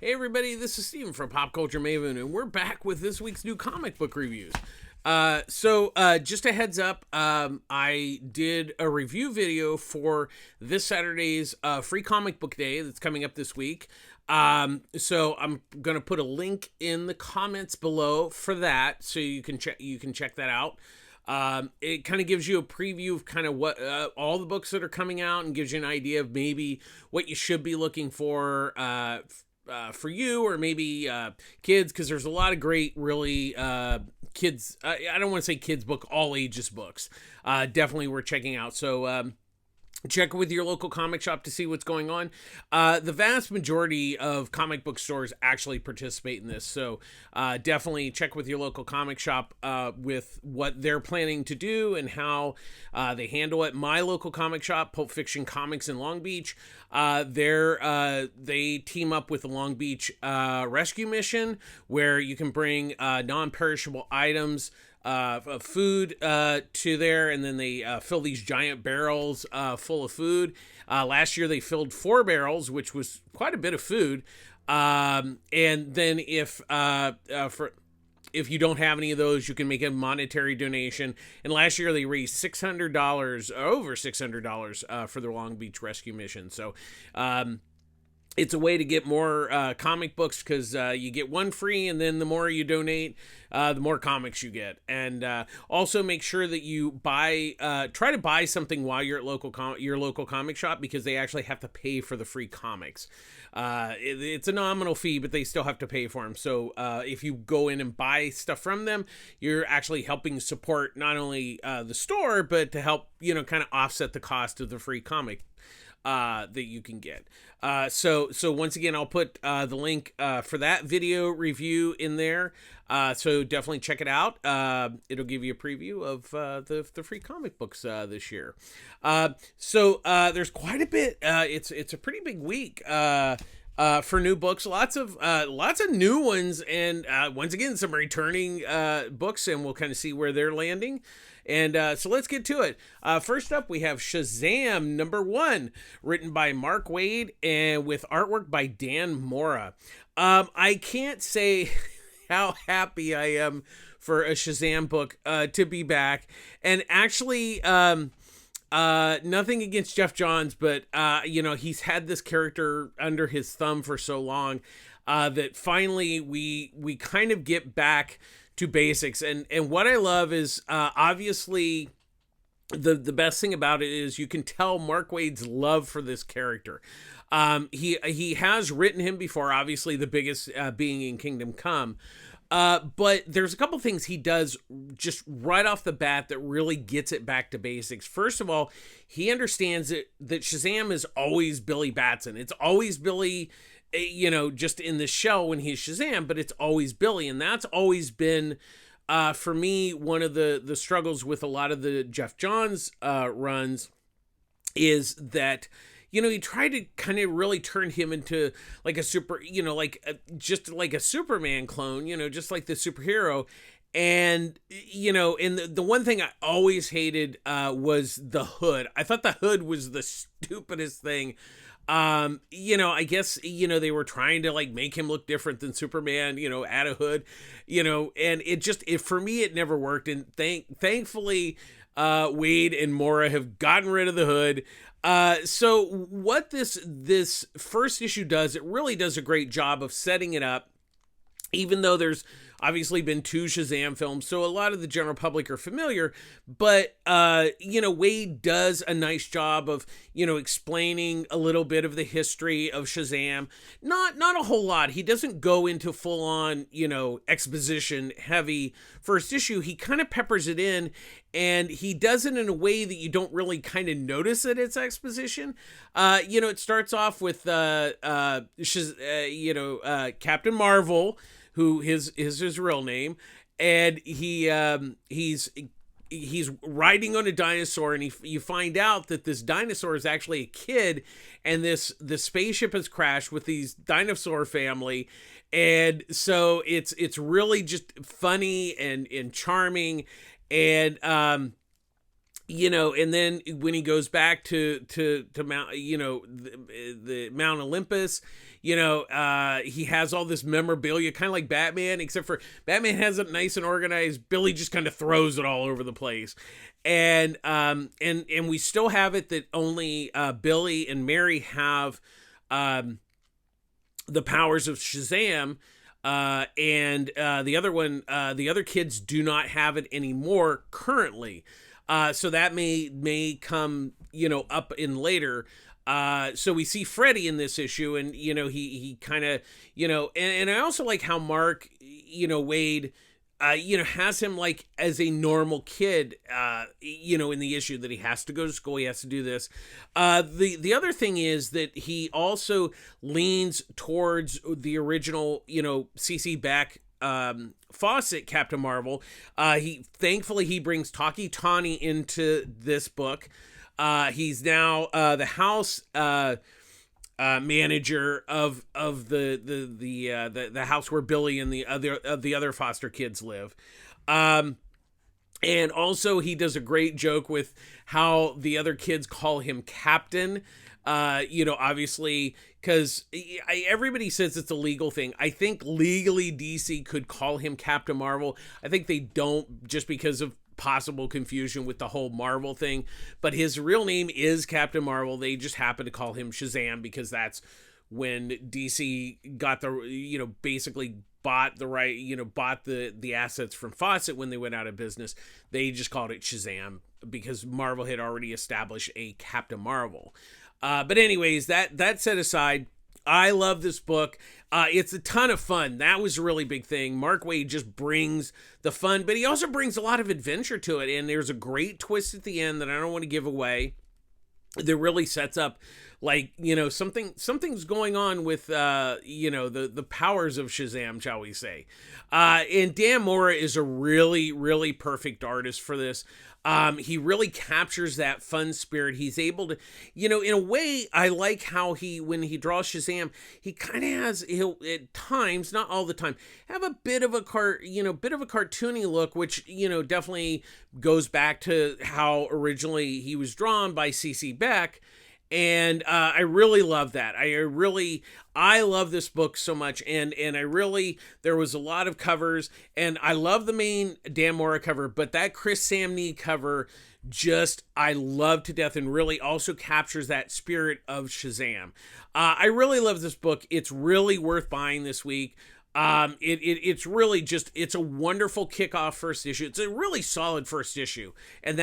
Hey everybody, this is Steven from Pop Culture Maven, and we're back with this week's new comic book reviews. Just a heads up, I did a review video for this Saturday's free comic book day that's coming up this week. So I'm gonna put a link in the comments below for that, so you can check that out. It kind of gives you a preview of kind of what all the books that are coming out, and gives you an idea of maybe what you should be looking for you, or maybe kids, because there's a lot of great, really kids. I don't want to say kids book, all ages books. Definitely worth checking out. So check with your local comic shop to see what's going on. The vast majority of comic book stores actually participate in this, so definitely check with your local comic shop with what they're planning to do and how they handle it. My local comic shop, Pulp Fiction Comics in Long Beach, they team up with the Long Beach Rescue Mission, where you can bring non-perishable items of food to there, and then they fill these giant barrels full of food. Last year they filled 4 barrels, which was quite a bit of food. And then if you don't have any of those, you can make a monetary donation. And last year they raised $600, over $600 for the Long Beach Rescue Mission. So it's a way to get more comic books, because you get one free, and then the more you donate, the more comics you get. And also make sure that you try to buy something while you're at your local comic shop, because they actually have to pay for the free comics. It's a nominal fee, but they still have to pay for them. So if you go in and buy stuff from them, you're actually helping support not only the store, but to help, kind of offset the cost of the free comic that you can get. So once again, I'll put the link for that video review in there. So definitely check it out. It'll give you a preview of the free comic books this year. So there's quite a bit. It's a pretty big week for new books. Lots of new ones, and once again, some returning books, and we'll kind of see where they're landing. And so let's get to it. First up, we have Shazam #1, written by Mark Waid and with artwork by Dan Mora. I can't say how happy I am for a Shazam book to be back. And actually, nothing against Jeff Johns, but he's had this character under his thumb for so long that finally we kind of get back to basics. And what I love is obviously the best thing about it is you can tell Mark Waid's love for this character. He has written him before, obviously the biggest being in Kingdom Come. But there's a couple things he does just right off the bat that really gets it back to basics. First of all, he understands that Shazam is always Billy Batson. It's always Billy, just in the show when he's Shazam, but it's always Billy. And that's always been, for me, one of the struggles with a lot of the Jeff Johns runs is that, he tried to kind of really turn him into like a super, just like a Superman clone, just like the superhero. And, and the one thing I always hated was the hood. I thought the hood was the stupidest thing. I guess, they were trying to like make him look different than Superman, add a hood, and for me, it never worked. And thankfully, Waid and Mora have gotten rid of the hood. So what this first issue does, it really does a great job of setting it up, even though there's obviously been 2 Shazam films, so a lot of the general public are familiar, but, Waid does a nice job of, explaining a little bit of the history of Shazam. Not a whole lot. He doesn't go into full on, exposition heavy first issue. He kind of peppers it in, and he does it in a way that you don't really kind of notice that it's exposition. It starts off with, Captain Marvel, who is his real name, and he's riding on a dinosaur, and you find out that this dinosaur is actually a kid, and the spaceship has crashed with these dinosaur family, and so it's really just funny and charming, and and then when he goes back to Mount, the Mount Olympus, he has all this memorabilia, kind of like Batman, except for Batman has it nice and organized. Billy just kind of throws it all over the place. And we still have it that only Billy and Mary have the powers of Shazam. And the other kids do not have it anymore currently. So that may come, up in later. So we see Freddy in this issue, and he kind of, and I also like how Mark, Wade, has him like as a normal kid, in the issue that he has to go to school, he has to do this. The other thing is that he also leans towards the original, CC Beck, Fawcett Captain Marvel. Thankfully he brings Taki Tani into this book. He's now the house manager of the house where Billy and the other foster kids live. And also he does a great joke with how the other kids call him Captain. Obviously, because everybody says it's a legal thing. I think legally DC could call him Captain Marvel. I think they don't, just because of possible confusion with the whole Marvel thing. But his real name is Captain Marvel. They just happen to call him Shazam because that's when DC got the, basically bought the right, bought the assets from Fawcett when they went out of business. They just called it Shazam because Marvel had already established a Captain Marvel. But anyways, that set aside, I love this book. It's a ton of fun. That was a really big thing. Mark Waid just brings the fun, but he also brings a lot of adventure to it. And there's a great twist at the end that I don't want to give away that really sets up, like, something's going on with, the powers of Shazam, shall we say. And Dan Mora is a really, really perfect artist for this. He really captures that fun spirit. He's able to, in a way, I like how when he draws Shazam, he kind of has, he'll at times, not all the time, have a bit of a cartoony look, which, definitely goes back to how originally he was drawn by CC Beck. And I really love that. I love this book so much. And there was a lot of covers, and I love the main Dan Mora cover, but that Chris Samnee cover I love to death, and really also captures that spirit of Shazam. I really love this book. It's really worth buying this week. It's really just, it's a wonderful kickoff first issue. It's a really solid first issue, and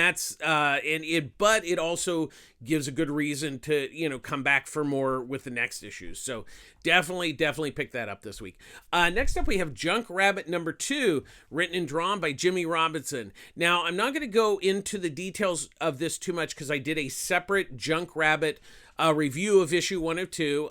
but it also gives a good reason to, come back for more with the next issues. So definitely pick that up this week. Next up we have Junk Rabbit number 2, written and drawn by Jimmy Robinson. Now, I'm not going to go into the details of this too much because I did a separate Junk Rabbit review of issue 1 of 2.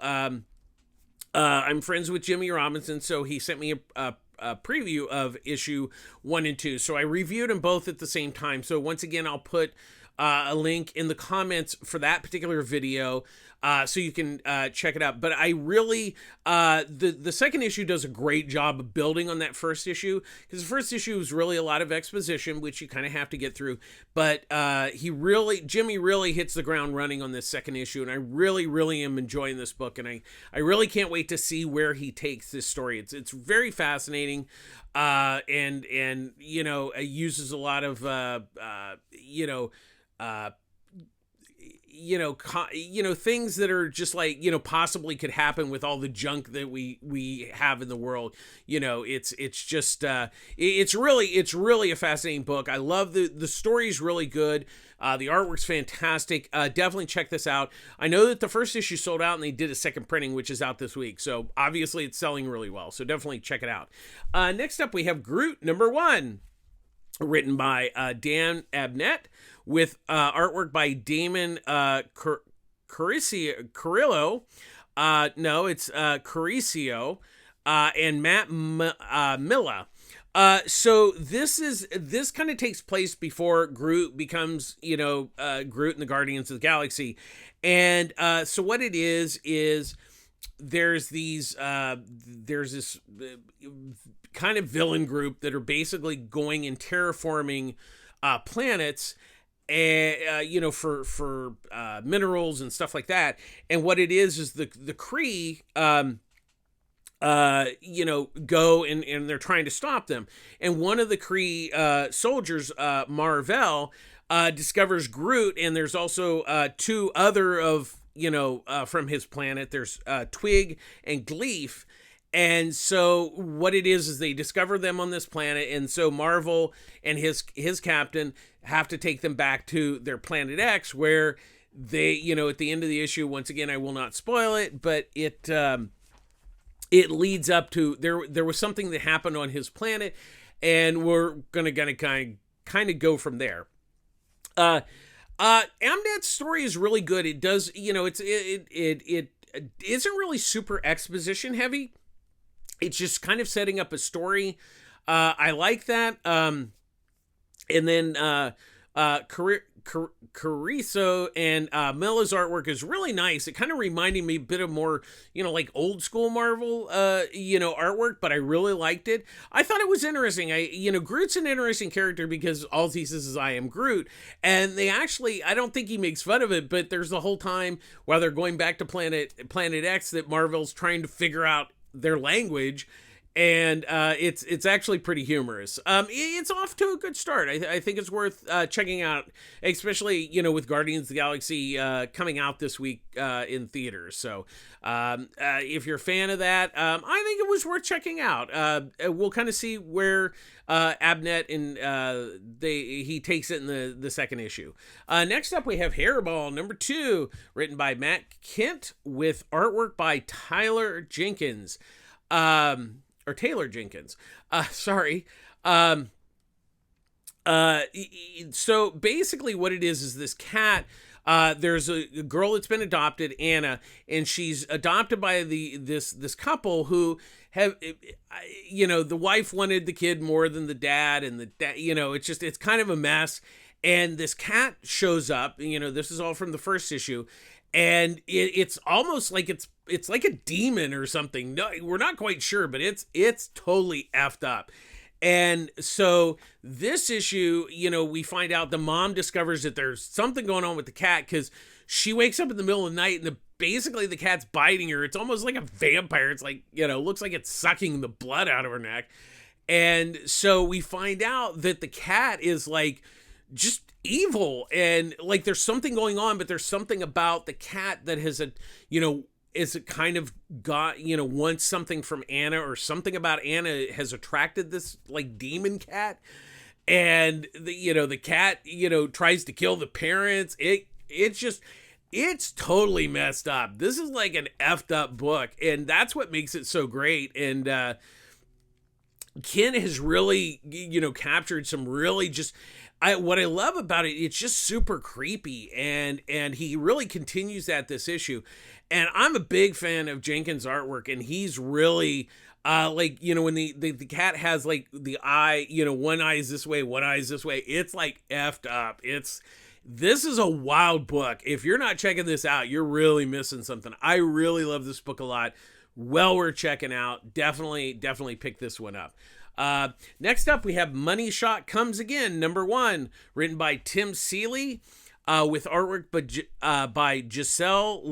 I'm friends with Jimmy Robinson, so he sent me a preview of issue 1 and 2. So I reviewed them both at the same time. So once again, I'll put a link in the comments for that particular video, so you can check it out. But I really, the second issue does a great job of building on that first issue, because the first issue was really a lot of exposition, which you kind of have to get through. But Jimmy really hits the ground running on this second issue, and I really am enjoying this book, and I really can't wait to see where he takes this story. It's very fascinating, and it uses a lot of things that are just like, possibly could happen with all the junk that we have in the world. It's just, it's really a fascinating book. I love the story's really good. The artwork's fantastic. Definitely check this out. I know that the first issue sold out and they did a second printing, which is out this week. So obviously it's selling really well. So definitely check it out. Next up we have Groot number 1, written by Dan Abnet, with artwork by Damon Carrillo. Carricio, and Matt Milla. So this kind of takes place before Groot becomes, Groot and the Guardians of the Galaxy. And so what it is there's this kind of villain group that are basically going and terraforming planets. for minerals and stuff like that. And what it is the Kree, go and they're trying to stop them. And one of the Kree soldiers, Marvel, discovers Groot, and there's also two other of from his planet. There's Twig and Gleef. And so what it is they discover them on this planet, and so Marvel and his captain have to take them back to their planet X, where they, at the end of the issue, once again, I will not spoil it, but it leads up to there was something that happened on his planet, and we're gonna kind of go from there. Abnet's story is really good. It does, it isn't really super exposition heavy. It's just kind of setting up a story. I like that. And then Carrizo and Milla's artwork is really nice. It kind of reminded me a bit of more, like old school Marvel, artwork, but I really liked it. I thought it was interesting. Groot's an interesting character because all he says is, "I am Groot." And they actually, I don't think he makes fun of it, but there's the whole time while they're going back to Planet X that Marvel's trying to figure out their language, and it's actually pretty humorous. It's off to a good start. I think it's worth checking out, especially with Guardians of the Galaxy coming out this week in theaters. So if you're a fan of that, I think it was worth checking out. We'll kind of see where Abnet and he takes it in the second issue. Next up, we have Hairball #2, written by Matt Kent with artwork by Tyler Jenkins. Or Taylor Jenkins. Sorry. So basically what it is this cat, there's a girl that's been adopted, Anna, and she's adopted by this couple who have, the wife wanted the kid more than the dad, and the dad, it's kind of a mess. And this cat shows up, this is all from the first issue, and it's almost like it's like a demon or something. No, we're not quite sure, but it's totally effed up. And so this issue, we find out the mom discovers that there's something going on with the cat, because she wakes up in the middle of the night and basically the cat's biting her. It's almost like a vampire. It's like, looks like it's sucking the blood out of her neck. And so we find out that the cat is like just evil, and like there's something going on, but there's something about the cat that has is it kind of got, wants something from Anna, or something about Anna has attracted this like demon cat. And the cat, tries to kill the parents. It's totally messed up. This is like an effed up book, and that's what makes it so great. And Ken has really, captured some really just, what I love about it, it's just super creepy, and he really continues that this issue. And I'm a big fan of Jenkins' artwork, and he's really when the cat has like the eye, one eye is this way, one eye is this way, it's like effed up. This is a wild book. If you're not checking this out, you're really missing something. I really love this book a lot. Well worth checking out. Definitely pick this one up. Next up, we have Money Shot Comes Again, #1, written by Tim Seeley, with artwork by Giselle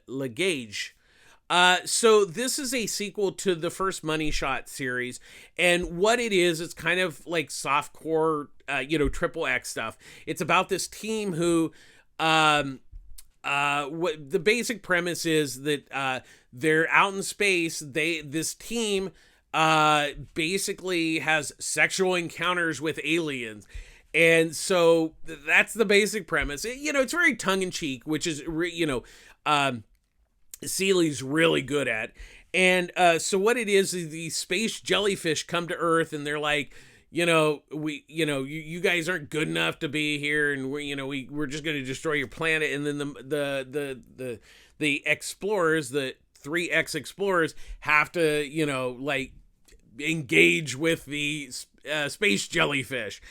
Legage. So this is a sequel to the first Money Shot series, and what it is, it's kind of like softcore, triple X stuff. It's about this team who, what the basic premise is that they're out in space. This team basically has sexual encounters with aliens. And so that's the basic premise. It's very tongue-in-cheek, which is, Seeley's really good at. And so what it is these space jellyfish come to Earth, and they're like, you guys aren't good enough to be here, and we're just going to destroy your planet. And then the explorers, the 3X explorers, have to, engage with the space jellyfish.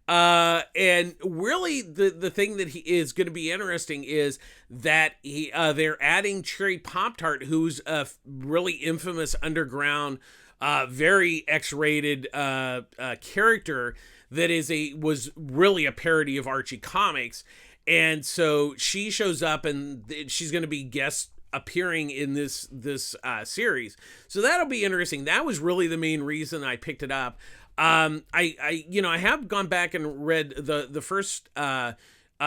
And really the thing that is going to be interesting is that they're adding Cherry Pop-Tart, who's a really infamous underground very X-rated character that was really a parody of Archie comics. And so she shows up, and she's going to be guest appearing in this series. So that'll be interesting. That was really the main reason I picked it up. I have gone back and read the first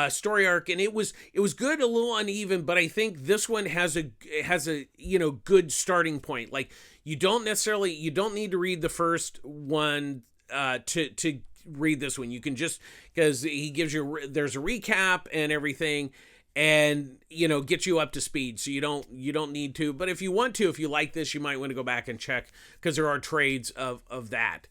story arc, and it was good, a little uneven, but I think this one has a good starting point. Like, you don't need to read the first one to read this one. You can just, because he gives you, there's a recap and everything, and get you up to speed, so you don't need to. But if you want to, if you like this, you might want to go back and check, because there are trades of that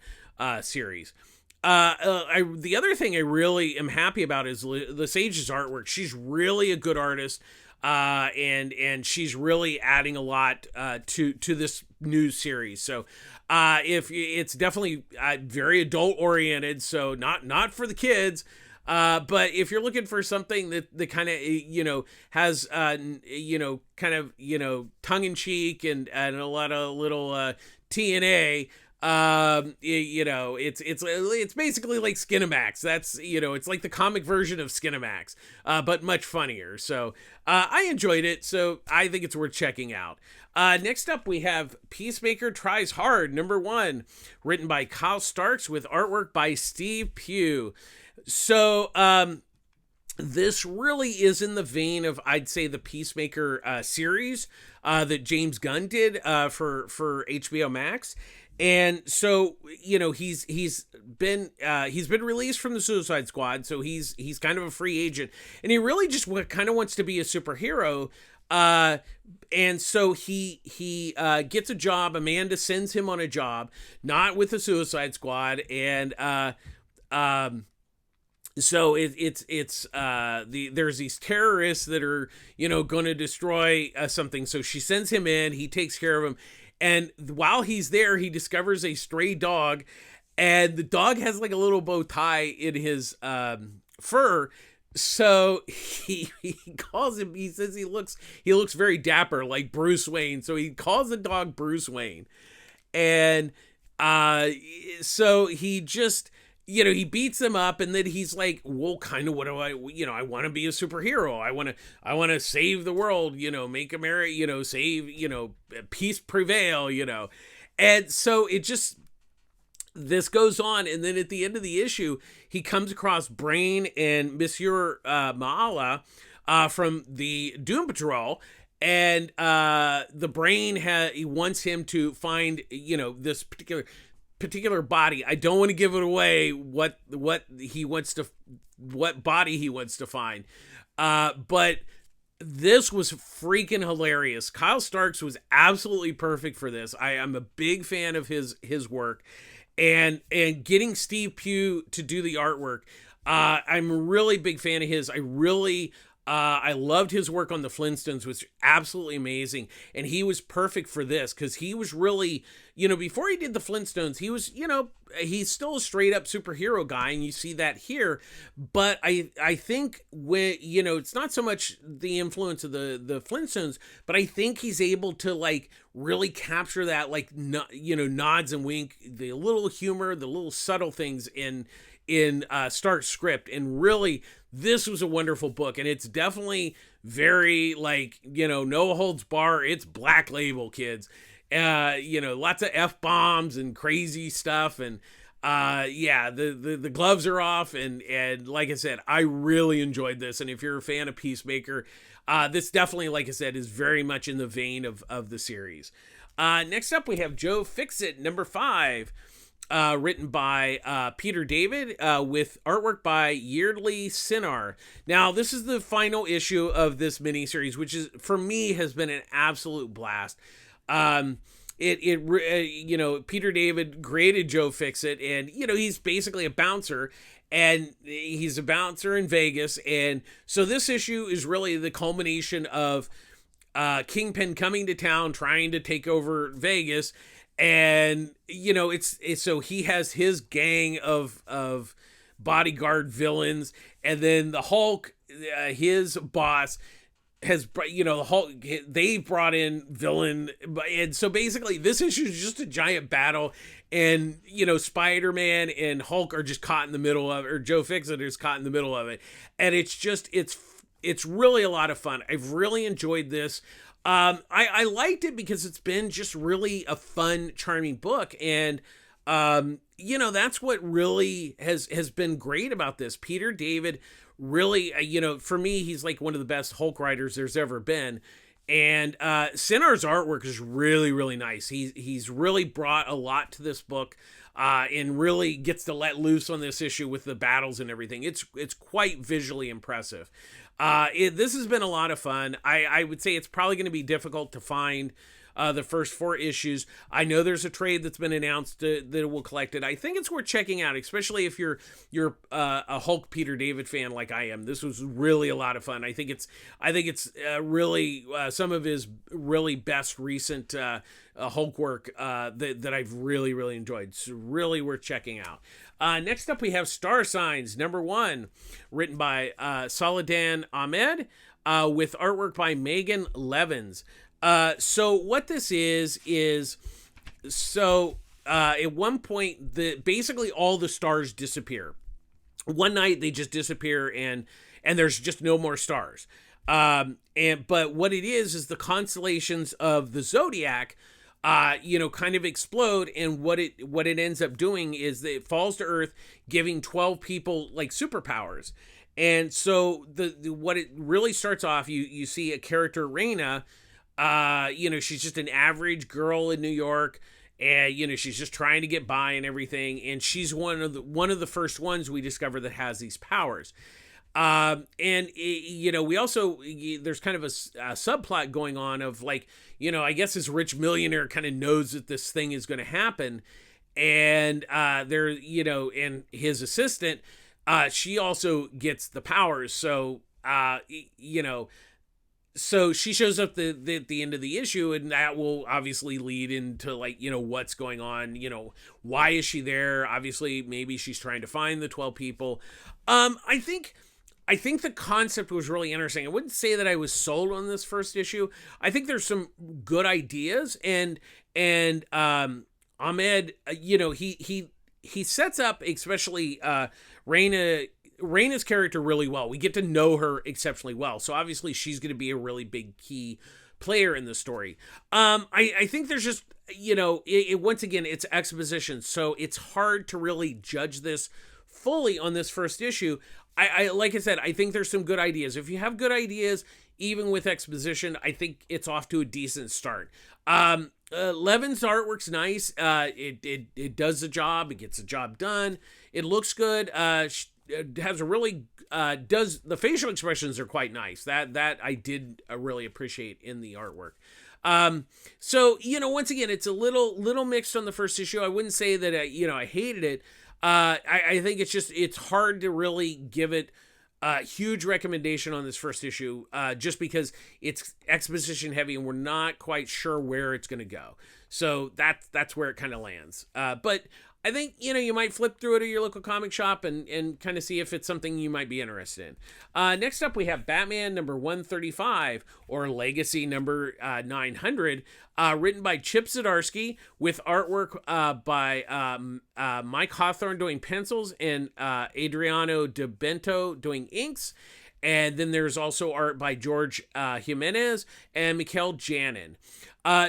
series. The other thing I really am happy about is Lesage's artwork. She's really a good artist, and she's really adding a lot to this new series. So if it's definitely very adult oriented, so not for the kids. But if you're looking for something that kind of, has, kind of, tongue in cheek and a lot of little TNA, it's basically like Skinamax. That's, it's like the comic version of Skinamax, but much funnier. So I enjoyed it, so I think it's worth checking out. Next up, we have Peacemaker Tries Hard, #1, written by Kyle Starks with artwork by Steve Pugh. So this really is in the vein of, I'd say, the Peacemaker series that James Gunn did for HBO Max. And so, he's been released from the Suicide Squad, so he's kind of a free agent, and he really just kind of wants to be a superhero. And so he gets a job. Amanda sends him on a job, not with the Suicide Squad, and so there's these terrorists that are going to destroy something. So she sends him in. He takes care of him. And while he's there, he discovers a stray dog, and the dog has like a little bow tie in his fur. So he calls him. He says he looks very dapper, like Bruce Wayne. So he calls the dog Bruce Wayne, and so he just, he beats him up, and then he's like, well, kind of, what do I want to be a superhero. I want to save the world, make America, save, peace prevail, And so this goes on. And then at the end of the issue, he comes across Brain and Monsieur Maala from the Doom Patrol. And the Brain he wants him to find, this particular body. I don't want to give it away what body he wants to find, but this was freaking hilarious. Kyle Starks was absolutely perfect for this. I am a big fan of his work, and getting Steve Pugh to do the artwork. I'm a really big fan of his. I loved his work on the Flintstones, which was absolutely amazing. And he was perfect for this, because he was really, before he did the Flintstones, he was, he's still a straight up superhero guy. And you see that here. But I think when, it's not so much the influence of the Flintstones, but I think he's able to like really capture that, like, nods and wink, the little humor, the little subtle things in Stark's script. And really, this was a wonderful book, and it's definitely very, like, no holds bar. It's Black Label, kids. Lots of F-bombs and crazy stuff, and the gloves are off, and like I said, I really enjoyed this. And if you're a fan of Peacemaker, this definitely, like I said, is very much in the vein of the series. Next up, we have Joe Fixit, #5. Written by Peter David with artwork by Yeardley Sinar. Now, this is the final issue of this miniseries, which is, for me, has been an absolute blast. Peter David created Joe Fixit, and he's basically a bouncer, and he's a bouncer in Vegas, and so this issue is really the culmination of Kingpin coming to town, trying to take over Vegas. And, it's so he has his gang of bodyguard villains, and then the Hulk, his boss, has, you know, the Hulk, they've brought in villain, and so basically this issue is just a giant battle, and you know, Spider-Man and Hulk are just caught in the middle of it, or Joe Fixit is caught in the middle of it, and it's really a lot of fun. I've really enjoyed this. I liked it because it's been just really a fun, charming book, and you know, that's what really has been great about this. Peter David really, you know, for me, he's like one of the best Hulk writers there's ever been. And Sinar's artwork is really, really nice. He's really brought a lot to this book, and really gets to let loose on this issue with the battles and everything. It's quite visually impressive. This has been a lot of fun. I would say it's probably going to be difficult to find the first 4 issues. I know there's a trade that's been announced that will collect it. I think it's worth checking out, especially if you're a Hulk Peter David fan like I am. This was really a lot of fun. I think it's really some of his really best recent Hulk work that I've really, really enjoyed. It's really worth checking out. Next up, we have Starsigns, #1, written by Saladin Ahmed, with artwork by Megan Levins. So what this is at one point, basically all the stars disappear. One night they just disappear, and there's just no more stars. But what it is the constellations of the zodiac, you know, kind of explode, and what it ends up doing is that it falls to Earth, giving 12 people like superpowers. And so what it really starts off, you see a character, Raina. You know, she's just an average girl in New York, and you know, she's just trying to get by and everything. And she's one of the first ones we discover that has these powers. You know, we also, there's kind of a subplot going on of like, you know, I guess this rich millionaire kind of knows that this thing is going to happen, and there, you know, and his assistant, she also gets the powers. So, you know. So she shows up at the end of the issue, and that will obviously lead into like, you know, what's going on, you know, why is she there? Obviously, maybe she's trying to find the 12 people. I think the concept was really interesting. I wouldn't say that I was sold on this first issue. I think there's some good ideas, and Ahmed, you know, he sets up especially Raina's character really well. We get to know her exceptionally well. So obviously she's going to be a really big key player in the story. I think there's just, you know, once again, it's exposition. So it's hard to really judge this fully on this first issue. I like I said, I think there's some good ideas. If you have good ideas, even with exposition, I think it's off to a decent start. Levin's artwork's nice. It does the job. It gets the job done. It looks good. Has a really does the facial expressions are quite nice. That I did really appreciate in the artwork. So you know, once again, it's a little mixed on the first issue. I wouldn't say that I hated it. I think it's hard to really give it a huge recommendation on this first issue, just because it's exposition heavy and we're not quite sure where it's going to go. So that's where it kind of lands. But I think, you know, you might flip through it at your local comic shop and kind of see if it's something you might be interested in. Next up, we have Batman #135, or Legacy #900, written by Chip Zdarsky, with artwork by Mike Hawthorne doing pencils, and Adriano De Bento doing inks. And then there's also art by George Jimenez and Mikhail Janin.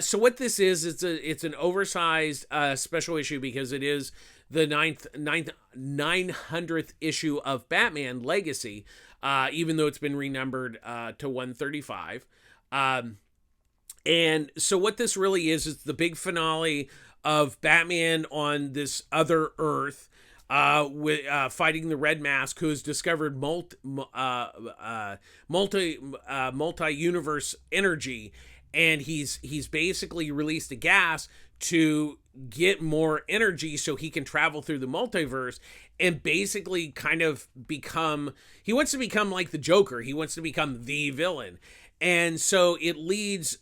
So what this is, it's an oversized special issue, because it is the 900th issue of Batman Legacy, even though it's been renumbered to 135. And so what this really is the big finale of Batman on this other Earth, with fighting the Red Mask, who has discovered multi-universe energy, and he's basically released a gas to get more energy so he can travel through the multiverse and basically kind of he wants to become like the Joker. He wants to become the villain. And so it leads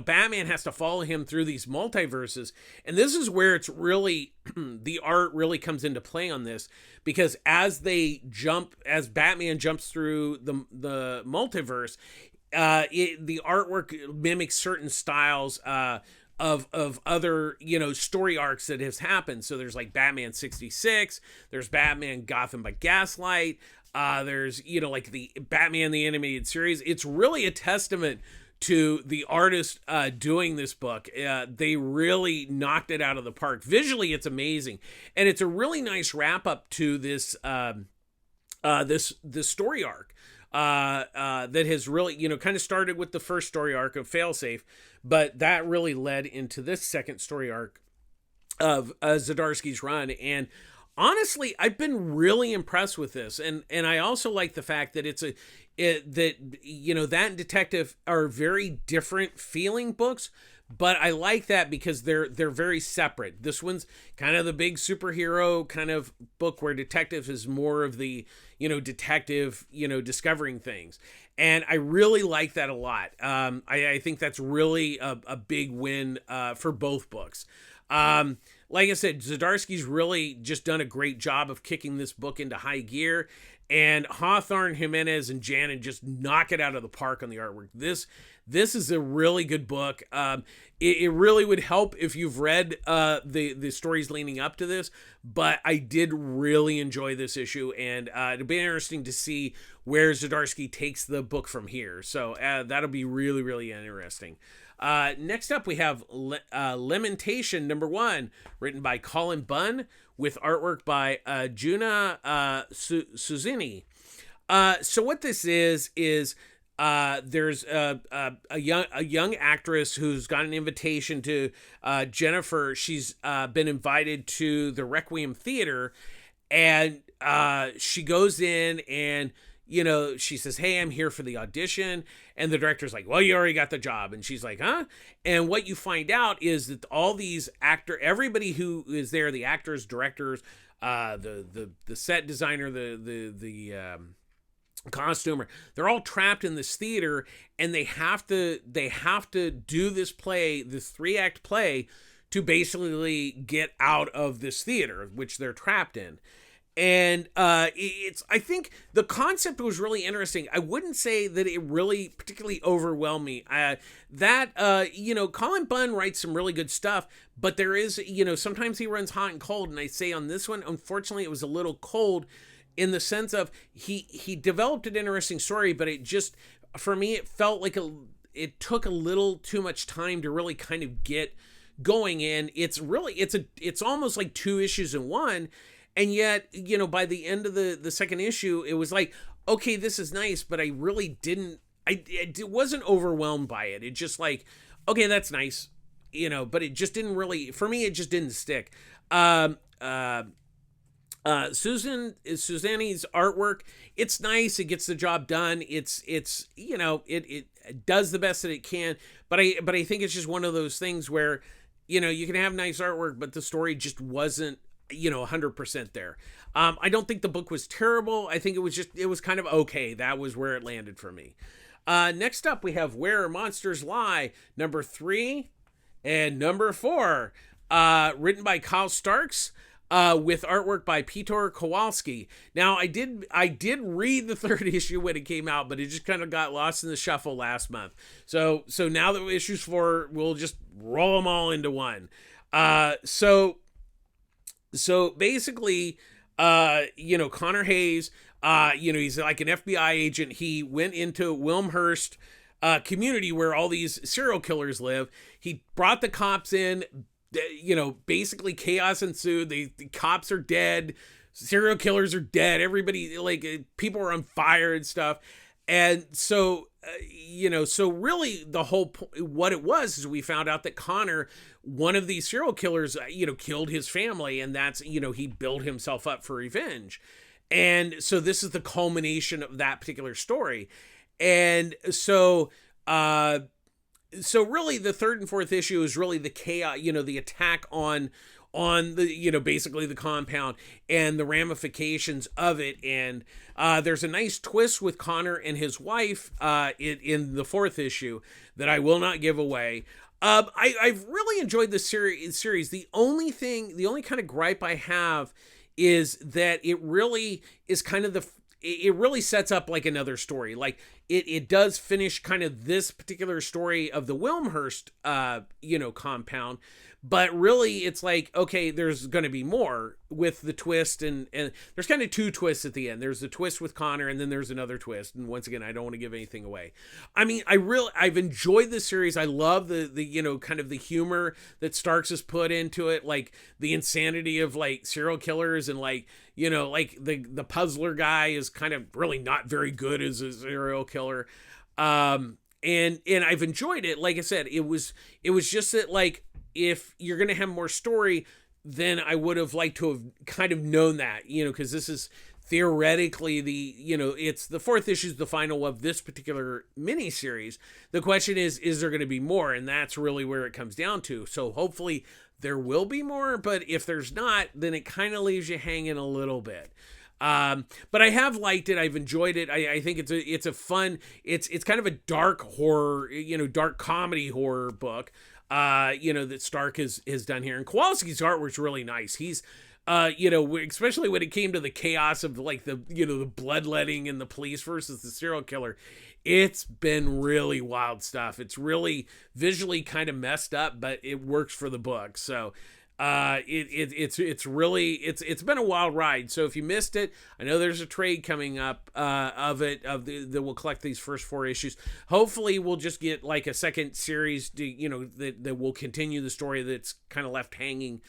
Batman has to follow him through these multiverses. And this is where it's really, the art really comes into play on this, because as Batman jumps through the multiverse, the artwork mimics certain styles, of other, story arcs that has happened. So there's like Batman 66, there's Batman Gotham by Gaslight, there's, like the Batman the Animated Series. It's really a testament to the artist doing this book. They really knocked it out of the park. Visually, it's amazing. And it's a really nice wrap up to this this story arc. That has really, kind of started with the first story arc of Failsafe, but that really led into this second story arc of Zdarsky's run. And honestly, I've been really impressed with this. And I also like the fact that that and Detective are very different feeling books, but I like that because they're very separate. This one's kind of the big superhero kind of book, where Detective is more of the, detective, discovering things. And I really like that a lot. I think that's really a big win for both books. Like I said, Zdarsky's really just done a great job of kicking this book into high gear. And Hawthorne, Jimenez, and Janin just knock it out of the park on the artwork. This is a really good book. It really would help if you've read the stories leading up to this, but I did really enjoy this issue, and it'll be interesting to see where Zdarsky takes the book from here. So that'll be really, really interesting. Next up, we have Lamentation #1, written by Colin Bunn, with artwork by Juna Suzini. So what this is there's a young actress who's got an invitation to Jennifer. She's been invited to the Requiem Theater, and she goes in and she says, "Hey, I'm here for the audition." And the director's like, "Well, you already got the job." And she's like, "Huh?" And what you find out is that all these everybody who is there, the actors, directors, the set designer, the costumer, they're all trapped in this theater, and they have to do this play, this 3-act play, to basically get out of this theater, which they're trapped in. And I think the concept was really interesting. I wouldn't say that it really particularly overwhelmed me. Colin Bunn writes some really good stuff, but there is, sometimes he runs hot and cold. And I say on this one, unfortunately, it was a little cold, in the sense of he developed an interesting story, but it just, for me, it felt like it took a little too much time to really kind of get going in. It's almost like 2 issues in one. And yet, by the end of the second issue, it was like, okay, this is nice, but I really wasn't overwhelmed by it. It just like, okay, that's nice, but it just didn't really, for me, it just didn't stick. Suzanne's artwork, it's nice. It gets the job done. It does the best that it can, but I think it's just one of those things where, you can have nice artwork, but the story just wasn't, 100% there. I don't think the book was terrible. I think it was kind of okay. That was where it landed for me. Next up, we have Where Monsters Lie, #3 and #4, written by Kyle Starks, with artwork by Peter Kowalski. Now, I did read the 3rd issue when it came out, but it just kind of got lost in the shuffle last month. So now that issues 4, we'll just roll them all into one. So basically, Connor Hayes, he's like an FBI agent. He went into Wilmhurst community where all these serial killers live. He brought the cops in. Basically chaos ensued. The cops are dead. Serial killers are dead. Everybody, people are on fire and stuff. And so, so really the whole what it was is we found out that Connor, one of these serial killers, killed his family, and that's, he built himself up for revenge. And so this is the culmination of that particular story. And so really the 3rd and 4th issue is really the chaos, the attack on on the, basically the compound and the ramifications of it. And there's a nice twist with Connor and his wife in the 4th issue that I will not give away. I've really enjoyed this series. The only kind of gripe I have is that it really is kind of it really sets up like another story. Like it does finish kind of this particular story of the Wilmhurst, compound. But really, it's like, okay, there's going to be more with the twist. And there's kind of 2 twists at the end. There's the twist with Connor, and then there's another twist. And once again, I don't want to give anything away. I mean, I've enjoyed this series. I love the kind of the humor that Starks has put into it. Like the insanity of like serial killers and like, like the puzzler guy is kind of really not very good as a serial killer. And I've enjoyed it. Like I said, it was just that, like, if you're going to have more story, then I would have liked to have kind of known that, because this is theoretically it's the 4th issue is the final of this particular miniseries. The question is there going to be more? And that's really where it comes down to. So hopefully there will be more, but if there's not, then it kind of leaves you hanging a little bit. But I have liked it. I've enjoyed it. I think it's a fun, it's kind of a dark horror, dark comedy horror book. That Stark has done here. And Kowalski's artwork's really nice. He's, especially when it came to the chaos of like the bloodletting and the police versus the serial killer, it's been really wild stuff. It's really visually kind of messed up, but it works for the book. So, it's been a wild ride. So if you missed it, I know there's a trade coming up that will collect these first 4 issues. Hopefully we'll just get like a second series that will continue the story that's kind of left hanging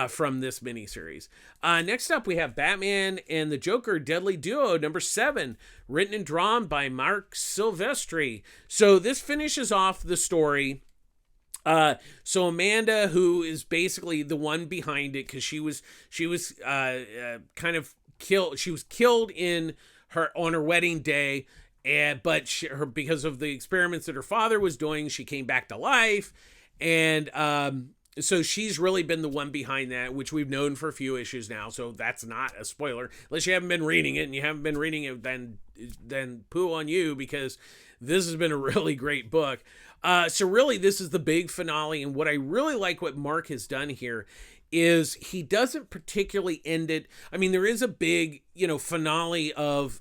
from this miniseries. Next up we have Batman and the Joker Deadly Duo number 7, written and drawn by Mark Silvestri. So this finishes off the story. So Amanda, who is basically the one behind it, because she was kind of killed. She was killed on her wedding day, but because of the experiments that her father was doing, she came back to life, and so she's really been the one behind that, which we've known for a few issues now. So that's not a spoiler, unless you haven't been reading it, and you haven't been reading it, then poo on you, because this has been a really great book. So really, this is the big finale, and what I really like what Mark has done here is he doesn't particularly end it. I mean, there is a big, finale of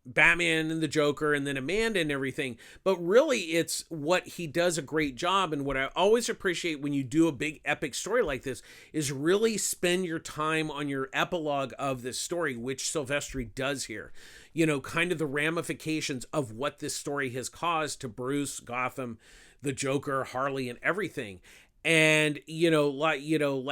Batman and the Joker and then Amanda and everything, but really it's what he does a great job. And what I always appreciate when you do a big epic story like this is really spend your time on your epilogue of this story, which Silvestri does here. Kind of the ramifications of what this story has caused to Bruce, Gotham, the Joker, Harley, and everything. And, reveal,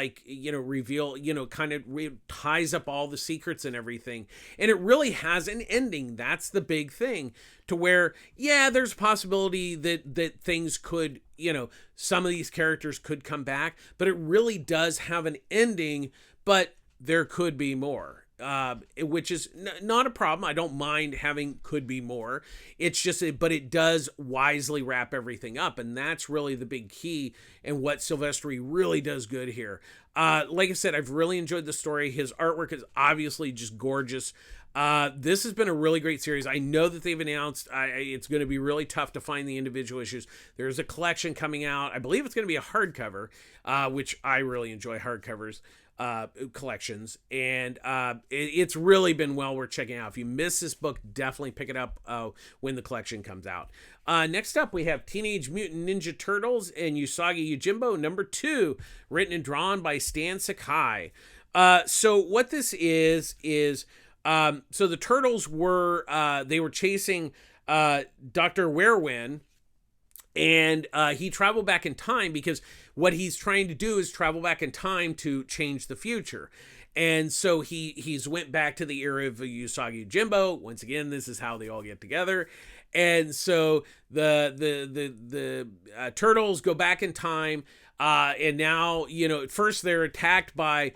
kind of ties up all the secrets and everything. And it really has an ending. That's the big thing, to where, yeah, there's a possibility that things could, some of these characters could come back, but it really does have an ending, but there could be more. Which is not a problem. I don't mind having could be more. It's just, but it does wisely wrap everything up. And that's really the big key and what Silvestri really does good here. Like I said, I've really enjoyed the story. His artwork is obviously just gorgeous. This has been a really great series. I know that they've announced it's going to be really tough to find the individual issues. There's a collection coming out. I believe it's going to be a hardcover, which I really enjoy hardcovers. Collections, and it's really been well worth checking out. If you miss this book, definitely pick it up when the collection comes out. Next up, we have Teenage Mutant Ninja Turtles and Usagi Yojimbo number 2, written and drawn by Stan Sakai. So what this is so the Turtles were they were chasing Dr. Werewin, and he traveled back in time because what he's trying to do is travel back in time to change the future. And so he's went back to the era of Usagi Yojimbo. Once again, this is how they all get together. And so the Turtles go back in time, and now, at first they're attacked by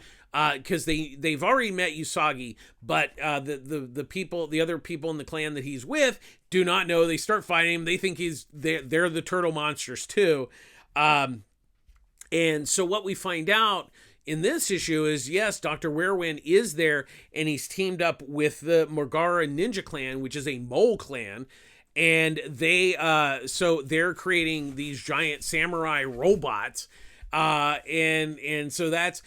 because they've already met Usagi, but the other people in the clan that he's with do not know. They start fighting him. They think they're the turtle monsters too. And so what we find out in this issue is, yes, Dr. Werewin is there, and he's teamed up with the Morgara Ninja Clan, which is a mole clan, and so they're creating these giant samurai robots, and so that's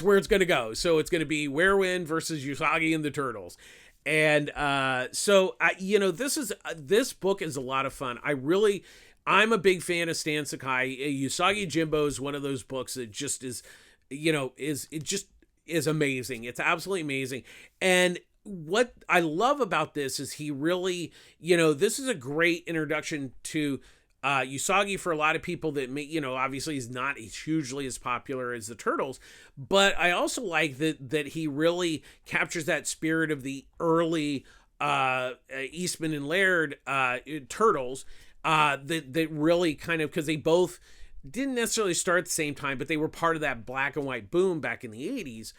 where it's going to go. So it's going to be Werewin versus Usagi and the Turtles. And this book is a lot of fun. I'm a big fan of Stan Sakai. Usagi Jimbo is one of those books that just is, is amazing. It's absolutely amazing. And what I love about this is he really, this is a great introduction to Usagi for a lot of people that may, obviously is not hugely as popular as the Turtles, but I also like that he really captures that spirit of the early Eastman and Laird Turtles. That really kind of, because they both didn't necessarily start at the same time, but they were part of that black and white boom back in the 80s.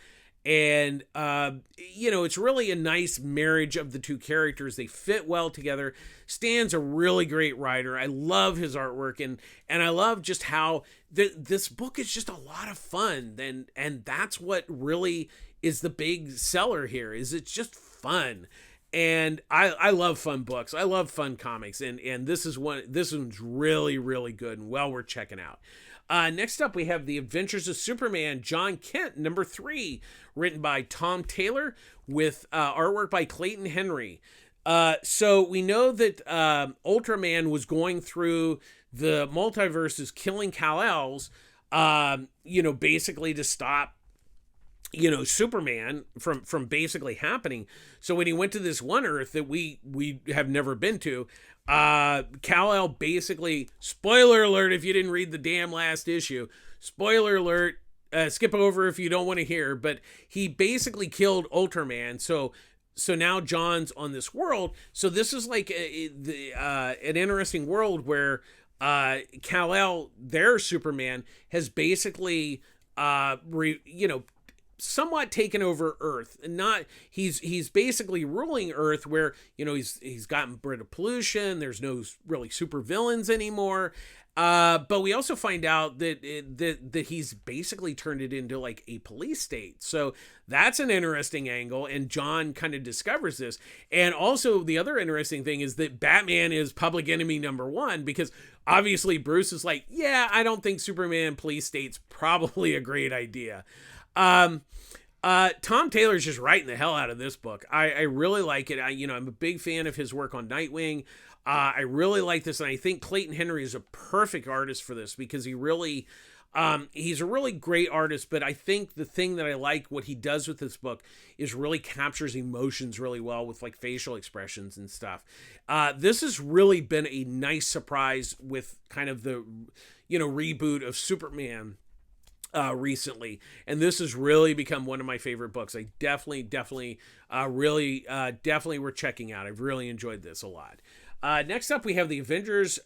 And, it's really a nice marriage of the two characters. They fit well together. Stan's a really great writer. I love his artwork, and I love just how this book is just a lot of fun. And that's what really is the big seller here, is it's just fun. And I love fun books. I love fun comics. And this one's really, really good and well worth checking out. Next up, we have The Adventures of Superman, John Kent, number 3, written by Tom Taylor with artwork by Clayton Henry. So we know that Ultraman was going through the multiverses, killing Kal-Els, basically to stop Superman from basically happening. So when he went to this one Earth that we have never been to, Kal-El basically, spoiler alert if you didn't read the damn last issue, spoiler alert, skip over if you don't want to hear, but he basically killed Ultraman. So now John's on this world. So this is like an interesting world where Kal-El, their Superman, has basically somewhat taken over Earth. And he's basically ruling Earth, where he's gotten rid of pollution. There's no really super villains anymore. But we also find out that he's basically turned it into like a police state. So that's an interesting angle, and John kind of discovers this. And also the other interesting thing is that Batman is public enemy number 1, because obviously Bruce is like, yeah, I don't think Superman police state's probably a great idea. Tom Taylor's just writing the hell out of this book. I really like it. I'm a big fan of his work on Nightwing. I really like this, and I think Clayton Henry is a perfect artist for this, because he really, he's a really great artist. But I think the thing that I like what he does with this book is really captures emotions really well with like facial expressions and stuff. This has really been a nice surprise with kind of the, reboot of Superman recently, and this has really become one of my favorite books. I definitely were checking out. I've really enjoyed this a lot. Next up, we have The Avengers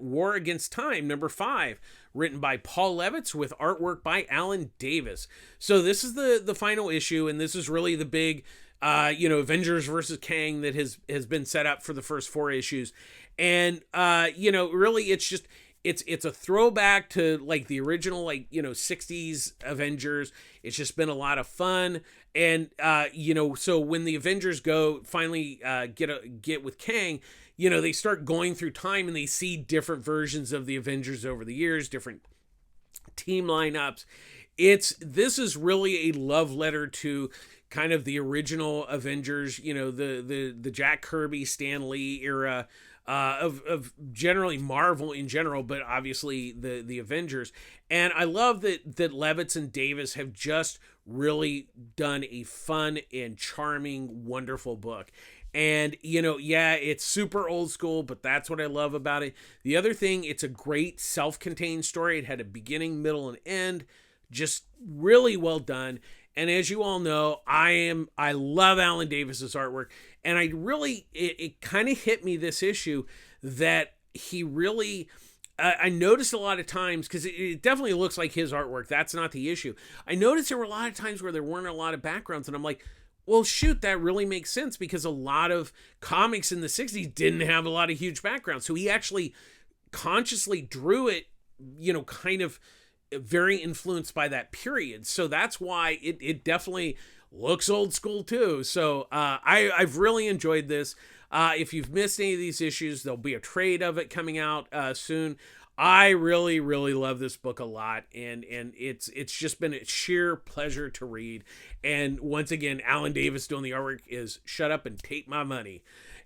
War Against Time, number 5, written by Paul Levitz with artwork by Alan Davis. So this is the final issue, and this is really the big Avengers versus Kang that has been set up for the first 4 issues. And really it's just it's a throwback to like the original 60s Avengers. It's just been a lot of fun. And so when the Avengers finally get with Kang, they start going through time, and they see different versions of the Avengers over the years, different team lineups. This is really a love letter to kind of the original Avengers, the Jack Kirby, Stan Lee era, of generally Marvel in general, but obviously the Avengers. And I love that Levitz and Davis have just really done a fun and charming, wonderful book. And, it's super old school, but that's what I love about it. The other thing, it's a great self-contained story. It had a beginning, middle, and end. Just really well done. And as you all know, I love Alan Davis's artwork. And it kind of hit me this issue that he really, I noticed a lot of times, because it definitely looks like his artwork. That's not the issue. I noticed there were a lot of times where there weren't a lot of backgrounds, and I'm like, well, shoot, that really makes sense, because a lot of comics in the 60s didn't have a lot of huge backgrounds. So he actually consciously drew it, kind of very influenced by that period. So that's why it definitely looks old school too. So I've really enjoyed this. If you've missed any of these issues, there'll be a trade of it coming out soon. I really, really love this book a lot, and it's just been a sheer pleasure to read. And once again, Alan Davis doing the artwork is shut up and take my money.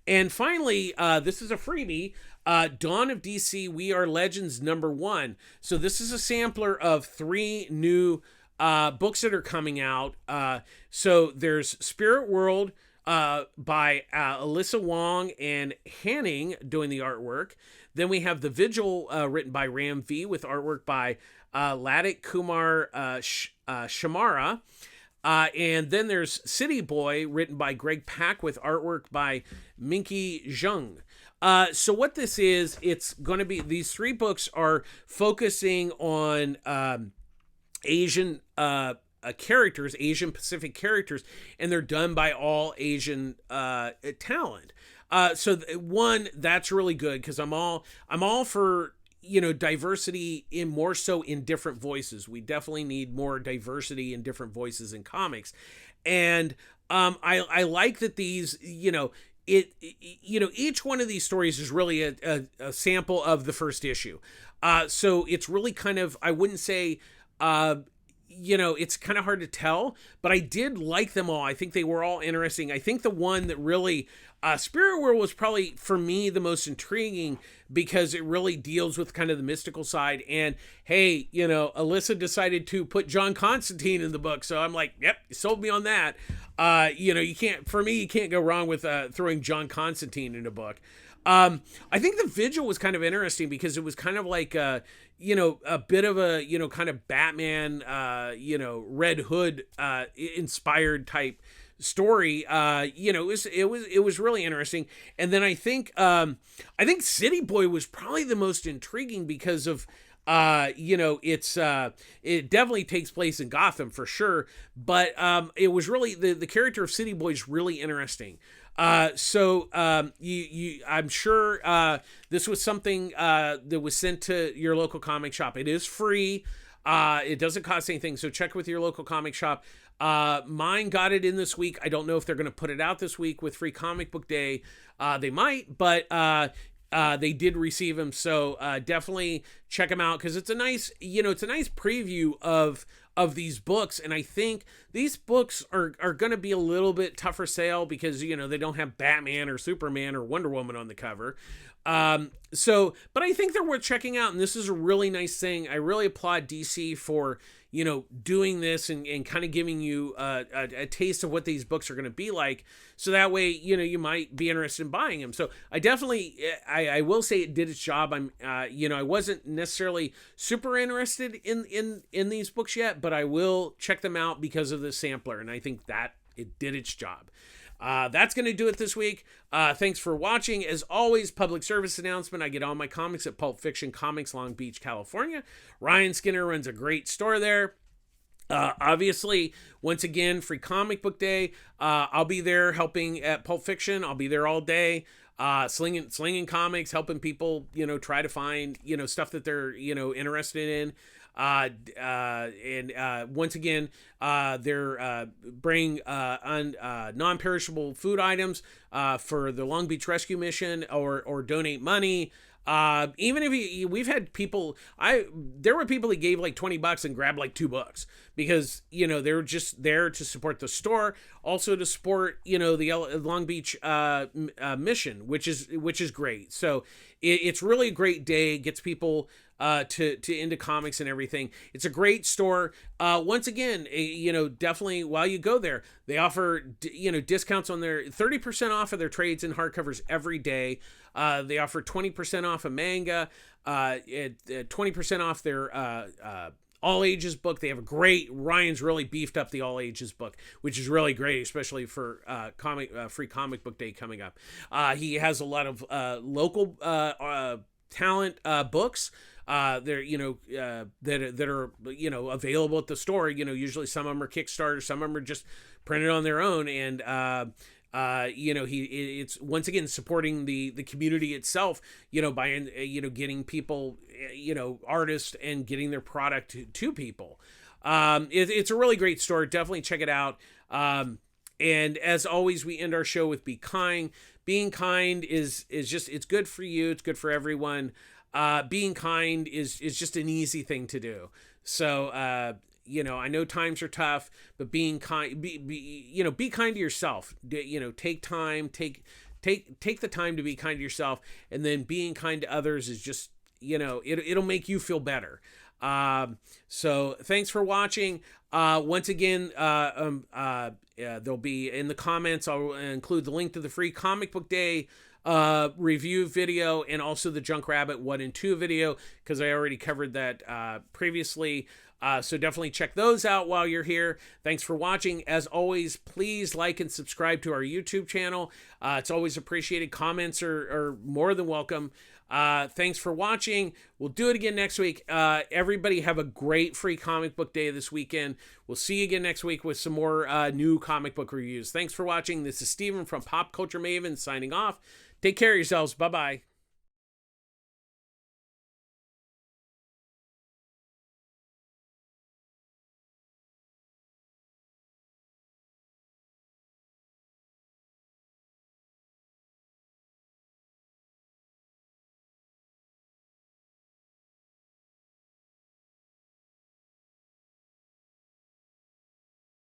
And finally, this is a freebie, Dawn of DC, We Are Legends #1. So this is a sampler of 3 new books that are coming out. So there's Spirit World by Alyssa Wong and Hanning doing the artwork. Then we have The Vigil written by Ram V with artwork by Ladik Kumar Shamara. And then there's City Boy written by Greg Pak with artwork by Minky Zheng. So what this is, it's going to be, these 3 books are focusing on Asian characters, Asian Pacific characters, and they're done by all Asian talent. So one, that's really good because I'm all for, you know, diversity in more so in different voices. We definitely need more diversity in different voices in comics. And I like that these, you know, each one of these stories is really a sample of the first issue. So it's really kind of, I wouldn't say, you know, it's kind of hard to tell, but I did like them all. I think they were all interesting. I think the one that really, Spirit World was probably, for me, the most intriguing because it really deals with kind of the mystical side. And hey, you know, Alyssa decided to put John Constantine in the book. So I'm like, yep, you sold me on that. You know, you can't go wrong with throwing John Constantine in a book. I think The Vigil was kind of interesting because it was kind of like, you know, a bit of a, you know, kind of Batman, you know, Red Hood inspired type story. You know, it was really interesting. And then I think City Boy was probably the most intriguing because of, you know, it definitely takes place in Gotham for sure, but it was really the character of City Boy is really interesting. So I'm sure this was something that was sent to your local comic shop. It is free. It doesn't cost anything, so check with your local comic shop. Mine got it in this week. I don't know if they're going to put it out this week with Free Comic Book Day. They might, but they did receive them, so definitely check them out because it's a nice, you know, it's a nice preview of these books. And I think these books are going to be a little bit tougher sale because, you know, they don't have Batman or Superman or Wonder Woman on the cover. But I think they're worth checking out. And this is a really nice thing. I really applaud DC for, you know, doing this and kind of giving you a taste of what these books are going to be like. So that way, you know, you might be interested in buying them. So I definitely, I will say it did its job. I'm, you know, I wasn't necessarily super interested in these books yet, but I will check them out because of the sampler. And I think that it did its job. That's going to do it this week. Thanks for watching. As always, public service announcement. I get all my comics at Pulp Fiction Comics, Long Beach, California. Ryan Skinner runs a great store there. Obviously, once again, Free Comic Book Day. I'll be there helping at Pulp Fiction. I'll be there all day. Slinging comics, helping people, you know, try to find, you know, stuff that they're, you know, interested in. Once again, they're bring non-perishable food items for the Long Beach Rescue Mission or donate money. Even if we've had people, there were people that gave like $20 and grabbed like 2 books because, you know, they were just there to support the store, also to support, you know, the Long Beach mission, which is great. So it's really a great day. It gets people to into comics and everything. It's a great store. Once again, you know, definitely while you go there, they offer, you know, discounts on their 30% off of their trades and hardcovers every day. They offer 20% off a manga, 20% off their all ages book. They have a great, Ryan's really beefed up the all ages book, which is really great, especially for Free Comic Book Day coming up. He has a lot of local talent books. They're, you know, that are, you know, available at the store. You know, usually some of them are Kickstarter, some of them are just printed on their own. And It's once again supporting the community itself, by getting people, artists, and getting their product to people. It's a really great store. Definitely check it out. And as always, we end our show with be kind. Being kind is just, it's good for you. It's good for everyone. Being kind is just an easy thing to do. So, I know times are tough, but being kind, be kind to yourself. Take time, take the time to be kind to yourself, and then being kind to others is just, it'll make you feel better. So thanks for watching. Once again, there'll be in the comments, I'll include the link to the free comic book day review video, and also the Junk Rabbit 1 and 2 video, because I already covered that previously. So definitely check those out while you're here. Thanks for watching. As always, please like and subscribe to our YouTube channel. It's always appreciated. Comments are more than welcome. Thanks for watching. We'll do it again next week. Everybody have a great free comic book day this weekend. We'll see you again next week with some more new comic book reviews. Thanks for watching. This is Steven from Pop Culture Maven signing off. Take care of yourselves. Bye-bye.